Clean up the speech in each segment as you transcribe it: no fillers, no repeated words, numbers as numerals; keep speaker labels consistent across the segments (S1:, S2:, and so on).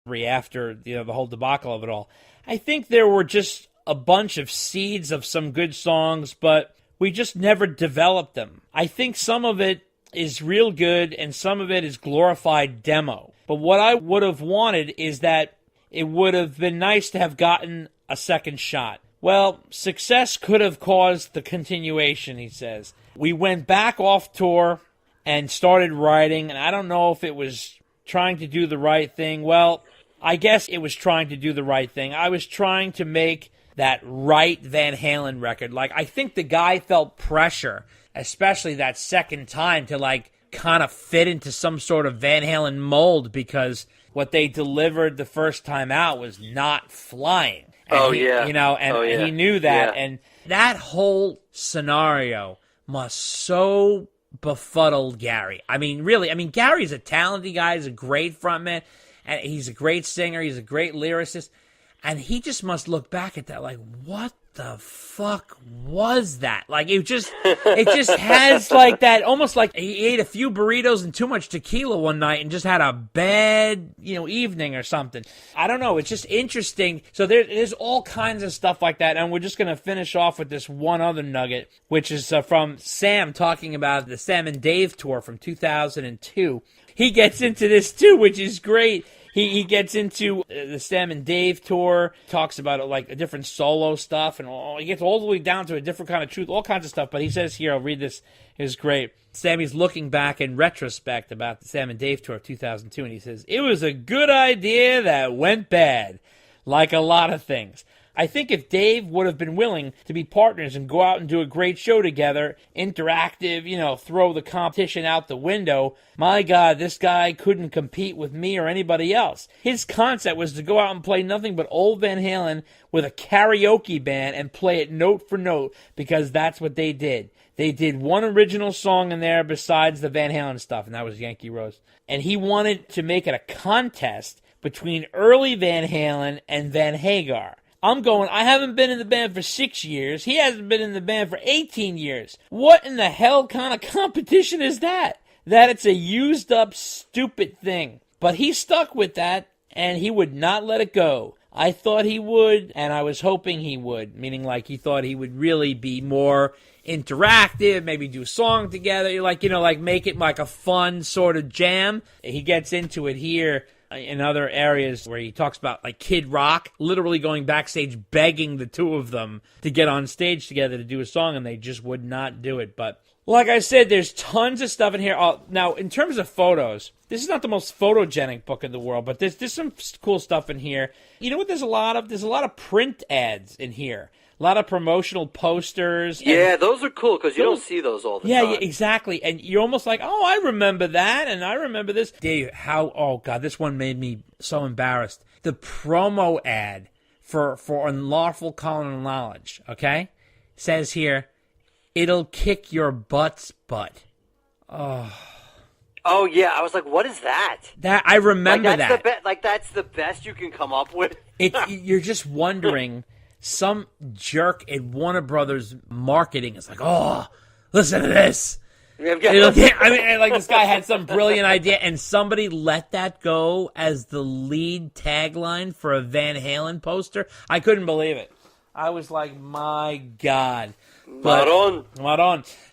S1: after the whole debacle of it all. I think there were just a bunch of seeds of some good songs, but we just never developed them. I think some of it is real good and some of it is glorified demo. But what I would have wanted is that it would have been nice to have gotten a second shot. Well, success could have caused the continuation, he says. We went back off tour and started writing, and I don't know if it was trying to do the right thing. Well, I guess it was trying to do the right thing. I was trying to make that right Van Halen record. Like, I think the guy felt pressure, especially that second time, to like kind of fit into some sort of Van Halen mold, because what they delivered the first time out was not flying. And he knew that. Yeah. And that whole scenario must so befuddle Gary. I mean, really, Gary's a talented guy. He's a great frontman. And he's a great singer. He's a great lyricist. And he just must look back at that like, what the fuck was that? Like, it just has like that, almost like he ate a few burritos and too much tequila one night and just had a bad, evening or something. I don't know. It's just interesting. So there's all kinds of stuff like that. And we're just going to finish off with this one other nugget, which is from Sam talking about the Sam and Dave tour from 2002. He gets into this too, which is great. He gets into the Sam and Dave tour, talks about like a different solo stuff, and he gets all the way down to a different kind of truth, all kinds of stuff. But he says here, I'll read this, it's great. Sammy's looking back in retrospect about the Sam and Dave tour of 2002, and he says, "It was a good idea that went bad, like a lot of things. I think if Dave would have been willing to be partners and go out and do a great show together, interactive, throw the competition out the window, my God, this guy couldn't compete with me or anybody else. His concept was to go out and play nothing but old Van Halen with a karaoke band and play it note for note, because that's what they did. They did one original song in there besides the Van Halen stuff, and that was Yankee Rose. And he wanted to make it a contest between early Van Halen and Van Hagar. I'm going, I haven't been in the band for 6 years. He hasn't been in the band for 18 years. What in the hell kind of competition is that? That it's a used up, stupid thing. But he stuck with that, and he would not let it go. I thought he would, and I was hoping he would, meaning like he thought he would really be more interactive, maybe do a song together, like make it like a fun sort of jam. He gets into it here in other areas where he talks about like Kid Rock literally going backstage begging the two of them to get on stage together to do a song, and they just would not do it. But like I said, there's tons of stuff in here. Now, in terms of photos, this is not the most photogenic book in the world, but there's some cool stuff in here. You know what there's a lot of? There's a lot of print ads in here. A lot of promotional posters.
S2: Yeah, those are cool because you don't see those all the time.
S1: Yeah, exactly. And you're almost like, oh, I remember that, and I remember this. Dave, oh, God, this one made me so embarrassed. The promo ad for Unlawful Colonial Knowledge, okay, says here, it'll kick your butt's butt.
S2: Oh, yeah. I was like, what is that?
S1: I remember that.
S2: That's the best you can come up with?
S1: You're just wondering... Some jerk at Warner Brothers marketing is like, oh, listen to this. This guy had some brilliant idea, and somebody let that go as the lead tagline for a Van Halen poster. I couldn't believe it. I was like, my God. Maron.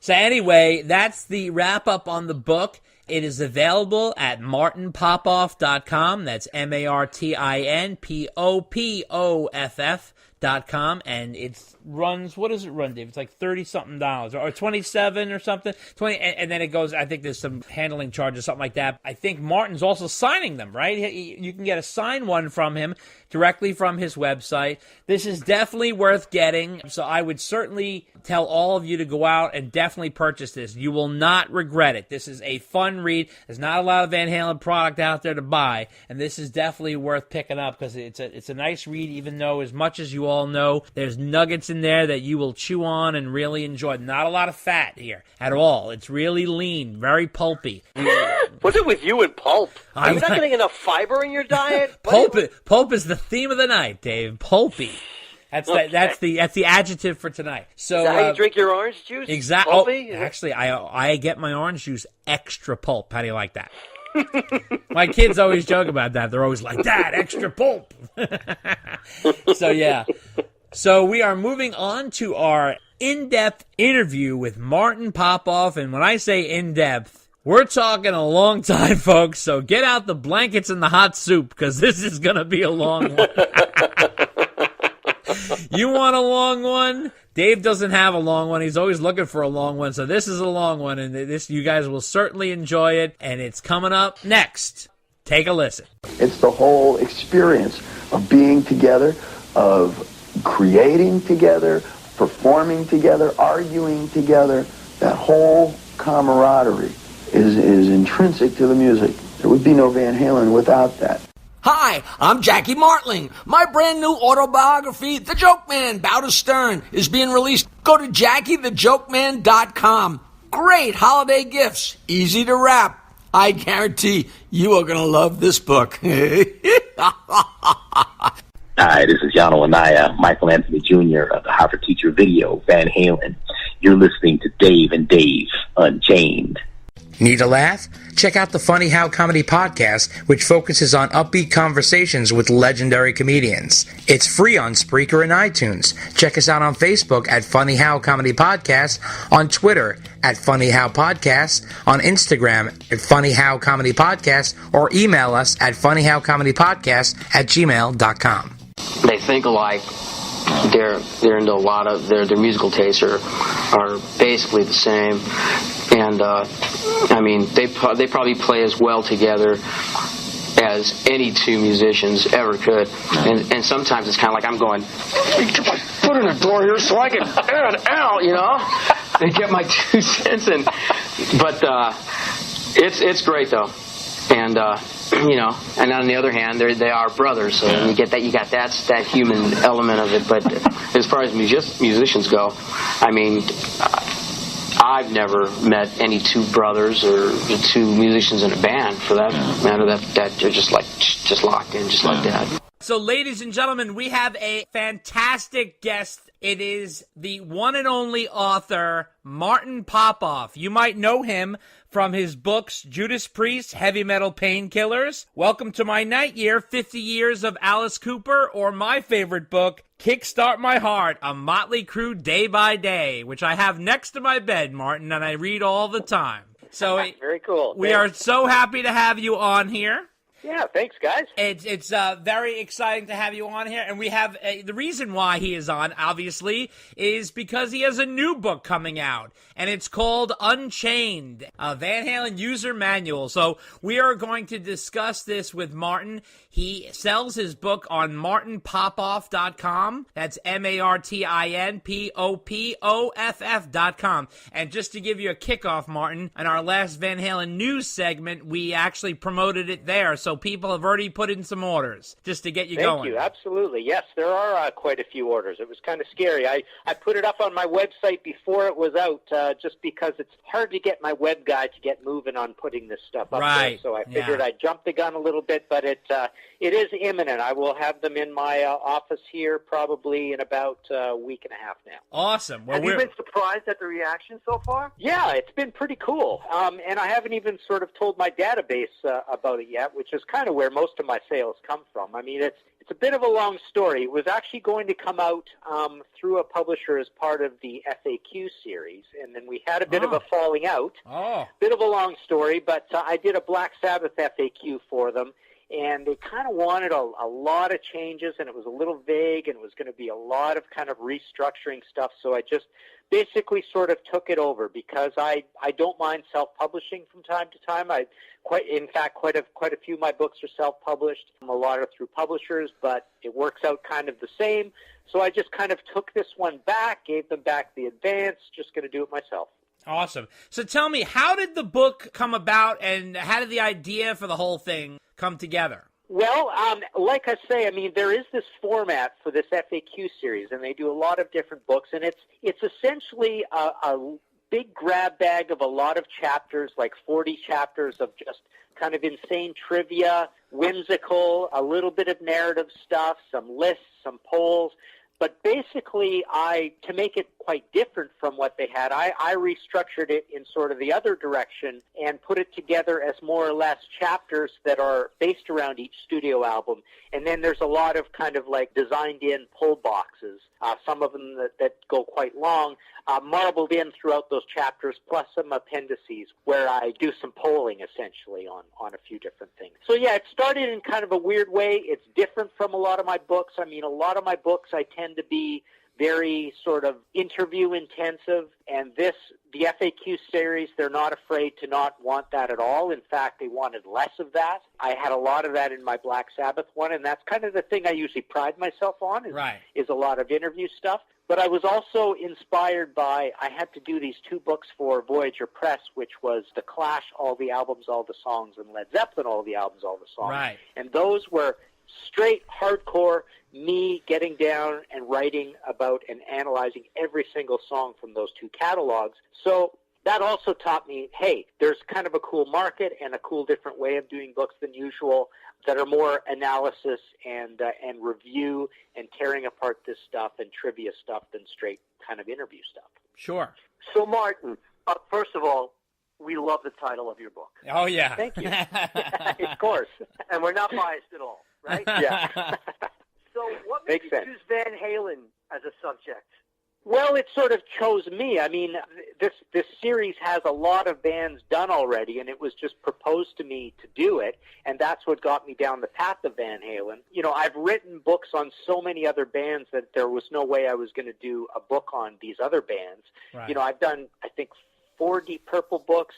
S1: So anyway, that's the wrap-up on the book. It is available at martinpopoff.com. That's martinpopoff.com, and it runs, what does it run, Dave? It's like $30-something or $27 or something. 20, and then it goes, I think there's some handling charges, something like that. I think Martin's also signing them, right? You can get a signed one from him directly from his website. This is definitely worth getting, so I would certainly tell all of you to go out and definitely purchase this. You will not regret it. This is a fun read. There's not a lot of Van Halen product out there to buy, and this is definitely worth picking up because it's a nice read, even though, as much as you all know, there's nuggets in there that you will chew on and really enjoy. Not a lot of fat here at all. It's really lean, very pulpy.
S2: What's it with you and pulp? Are you not getting enough fiber in your diet?
S1: Pulp is the theme of the night, Dave. Pulpy. That's the adjective for tonight. So
S2: is that how you drink your orange juice?
S1: Exactly.
S2: Pulpy?
S1: Actually, I get my orange juice extra pulp. How do you like that? My kids always joke about that. They're always like, Dad, extra pulp. So, yeah. So we are moving on to our in-depth interview with Martin Popoff. And when I say in-depth, we're talking a long time, folks. So get out the blankets and the hot soup, because this is going to be a long one. You want a long one? Dave doesn't have a long one. He's always looking for a long one. So this is a long one, and this you guys will certainly enjoy it. And it's coming up next. Take a listen.
S3: It's the whole experience of being together, of creating together, performing together, arguing together. That whole camaraderie is intrinsic to the music. There would be no Van Halen without that.
S4: Hi, I'm Jackie Martling. My brand new autobiography, The Joke Man, Bow to Stern, is being released. Go to JackieTheJokeman.com. Great holiday gifts, easy to wrap. I guarantee you are going to love this book.
S5: Hi, this is Yano Anaya, Michael Anthony Jr. of the Harvard Teacher Video, Van Halen. You're listening to Dave and Dave, Unchained.
S6: Need a laugh? Check out the Funny How Comedy Podcast, which focuses on upbeat conversations with legendary comedians. It's free on Spreaker and iTunes. Check us out on Facebook at Funny How Comedy Podcast, on Twitter at Funny How Podcast, on Instagram at Funny How Comedy Podcast, or email us at funnyhowcomedypodcast@gmail.com.
S7: They think alike. They're into a lot of their musical tastes are basically the same, and I mean they probably play as well together as any two musicians ever could. And sometimes it's kind of like I'm going, get my foot in the door here so I can air it out, you know, and get my 2 cents in. But it's great though, and. You know, and on the other hand, they are brothers, so you got that human element of it. But as far as musicians go, I mean, I've never met any two brothers or two musicians in a band, for that matter, that are just locked in, just like that.
S1: So, ladies and gentlemen, we have a fantastic guest. It is the one and only author, Martin Popoff. You might know him from his books, Judas Priest, Heavy Metal Painkillers, Welcome to My Night Year, 50 Years of Alice Cooper, or my favorite book, Kickstart My Heart, A Motley Crue Day by Day, which I have next to my bed, Martin, and I read all the time. So
S2: very cool.
S1: We are so happy to have you on here.
S2: Yeah, thanks, guys.
S1: It's very exciting to have you on here, and we have the reason why he is on, obviously, is because he has a new book coming out, and it's called Unchained, a Van Halen User Manual. So we are going to discuss this with Martin. He sells his book on martinpopoff.com. That's MartinPopoff.com. And just to give you a kickoff, Martin, in our last Van Halen news segment, we actually promoted it there. So people have already put in some orders just to get you going.
S2: Thank you. Absolutely. Yes, there are quite a few orders. It was kind of scary. I put it up on my website before it was out just because it's hard to get my web guy to get moving on putting this stuff up there. So I figured I'd jump the gun a little bit, but it is imminent. I will have them in my office here probably in about a week and a half now.
S1: Awesome. Well,
S2: have you been surprised at the reaction so far? Yeah, it's been pretty cool. And I haven't even sort of told my database about it yet, which is kind of where most of my sales come from. I mean, it's a bit of a long story. It was actually going to come out through a publisher as part of the FAQ series, and then we had a bit of a falling out. Bit of a long story, but I did a Black Sabbath FAQ for them, and they kind of wanted a lot of changes, and it was a little vague, and it was going to be a lot of kind of restructuring stuff, so I just basically sort of took it over because I don't mind self-publishing from time to time. Quite a few of my books are self-published. A lot are through publishers, but it works out kind of the same. So I just kind of took this one back, gave them back the advance, just going to do it myself.
S1: Awesome. So tell me, how did the book come about, and how did the idea for the whole thing come together?
S2: Well, like I say, I mean, there is this format for this FAQ series, and they do a lot of different books, and it's essentially a big grab bag of a lot of chapters, like 40 chapters of just kind of insane trivia, whimsical, a little bit of narrative stuff, some lists, some polls. But basically, to make it quite different from what they had. I restructured it in sort of the other direction and put it together as more or less chapters that are based around each studio album. And then there's a lot of kind of like designed in pull boxes, some of them that go quite long, marbled in throughout those chapters, plus some appendices where I do some polling essentially on a few different things. So yeah, it started in kind of a weird way. It's different from a lot of my books. I mean, a lot of my books I tend to be very sort of interview intensive, and the FAQ series, they're not afraid to not want that at all. In fact, they wanted less of that. I had a lot of that in my Black Sabbath one, and that's kind of the thing I usually pride myself on is a lot of interview stuff. But I was also inspired by, I had to do these 2 books for Voyager Press, which was The Clash, All the Albums, All the Songs, and Led Zeppelin, All the Albums, All the Songs.
S1: Right.
S2: And those were straight hardcore me getting down and writing about and analyzing every single song from those 2 catalogs. So that also taught me, hey, there's kind of a cool market and a cool different way of doing books than usual that are more analysis and review and tearing apart this stuff and trivia stuff than straight kind of interview stuff.
S1: Sure.
S8: So, Martin, first of all, we love the title of your book.
S1: Oh, yeah.
S2: Thank you. Of course.
S8: And we're not biased at all, right?
S2: Yeah.
S8: So what made
S2: Makes
S8: you
S2: sense.
S8: choose Van Halen as a subject?
S2: Well, it sort of chose me. I mean, this series has a lot of bands done already, and it was just proposed to me to do it, and that's what got me down the path of Van Halen. You know, I've written books on so many other bands that there was no way I was going to do a book on these other bands.
S1: Right.
S2: You know, I've done, I think, 4 Deep Purple books,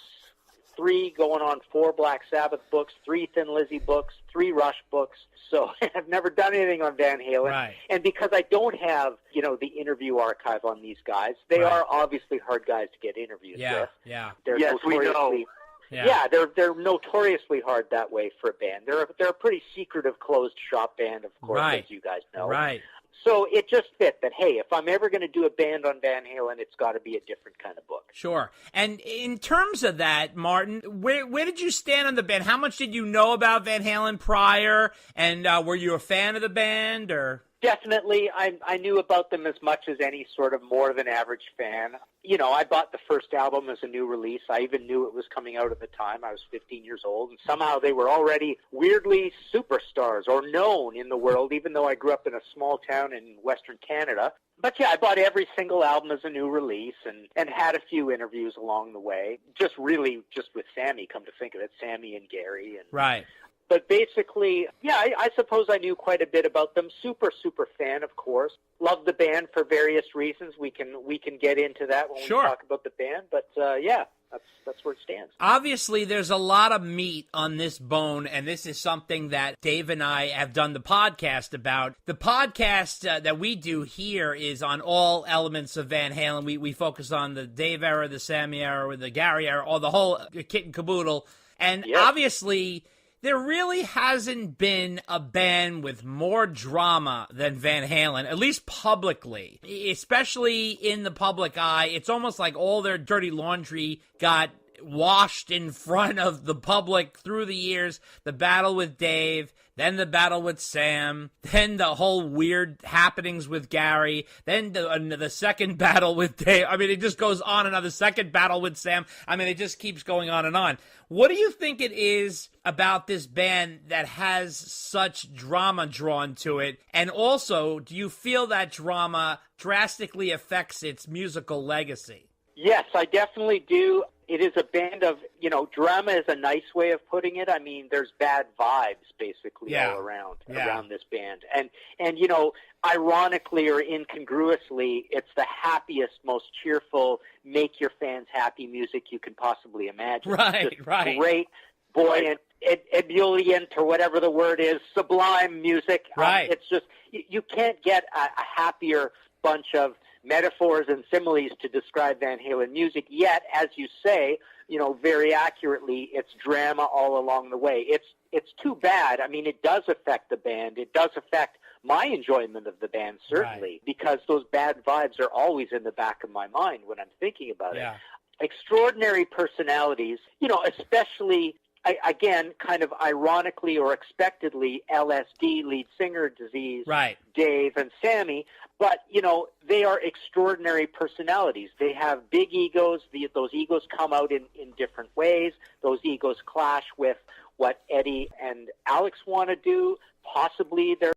S2: 3 going on 4 Black Sabbath books, 3 Thin Lizzy books, 3 Rush books. So I've never done anything on Van Halen.
S1: Right.
S2: And because I don't have, you know, the interview archive on these guys, they
S1: Right.
S2: are obviously hard guys to get interviewed with.
S1: Yeah.
S2: They're
S8: Yes, we know.
S2: notoriously,
S1: Yeah.
S2: they're notoriously hard that way for a band. They're a pretty secretive, closed shop band, of course,
S1: Right.
S2: as you guys know.
S1: Right.
S2: So it just fit that, hey, if I'm ever going to do a band on Van Halen, it's got to be a different kind of book.
S1: Sure. And in terms of that, Martin, where did you stand on the band? How much did you know about Van Halen prior? And were you a fan of the band, or?
S2: Definitely. I knew about them as much as any sort of more than average fan. You know, I bought the first album as a new release. I even knew it was coming out at the time. I was 15 years old, and somehow they were already weirdly superstars or known in the world, even though I grew up in a small town in Western Canada. But yeah, I bought every single album as a new release and had a few interviews along the way. Just with Sammy, come to think of it, Sammy and Gary. And
S1: Right.
S2: But basically, yeah, I suppose I knew quite a bit about them. Super fan, of course. Loved the band for various reasons. We can get into that when
S1: Sure.
S2: we talk about the band. But yeah, that's where it stands.
S1: Obviously, there's a lot of meat on this bone, and this is something that Dave and I have done the podcast about. The podcast that we do here is on all elements of Van Halen. We focus on the Dave era, the Sammy era, the Gary era, or the whole kit and caboodle. And
S2: Yep.
S1: obviously, there really hasn't been a band with more drama than Van Halen, at least publicly, especially in the public eye. It's almost like all their dirty laundry got washed in front of the public through the years. The battle with Dave, then the battle with Sam, then the whole weird happenings with Gary, then the second battle with Dave. I mean, it just goes on and on. The second battle with Sam. I mean, it just keeps going on and on. What do you think it is about this band that has such drama drawn to it? And also, do you feel that drama drastically affects its musical legacy?
S2: Yes, I definitely do. It is a band of, you know, drama is a nice way of putting it. I mean, there's bad vibes basically all around this band. And you know, ironically or incongruously, it's the happiest, most cheerful, make your fans happy music you can possibly imagine.
S1: Right,
S2: Just
S1: right.
S2: Great, buoyant, ebullient, or whatever the word is, sublime music.
S1: Right.
S2: It's just, you can't get a happier bunch of metaphors and similes to describe Van Halen music, yet, as you say, you know, very accurately, it's drama all along the way. It's too bad. I mean, it does affect the band. It does affect my enjoyment of the band, certainly, because those bad vibes are always in the back of my mind when I'm thinking about it. Extraordinary personalities, you know, especially again, kind of ironically or expectedly, LSD, lead singer disease,
S1: Right.
S2: Dave and Sammy. But, you know, they are extraordinary personalities. They have big egos. Those egos come out in different ways. Those egos clash with what Eddie and Alex want to do. Possibly they're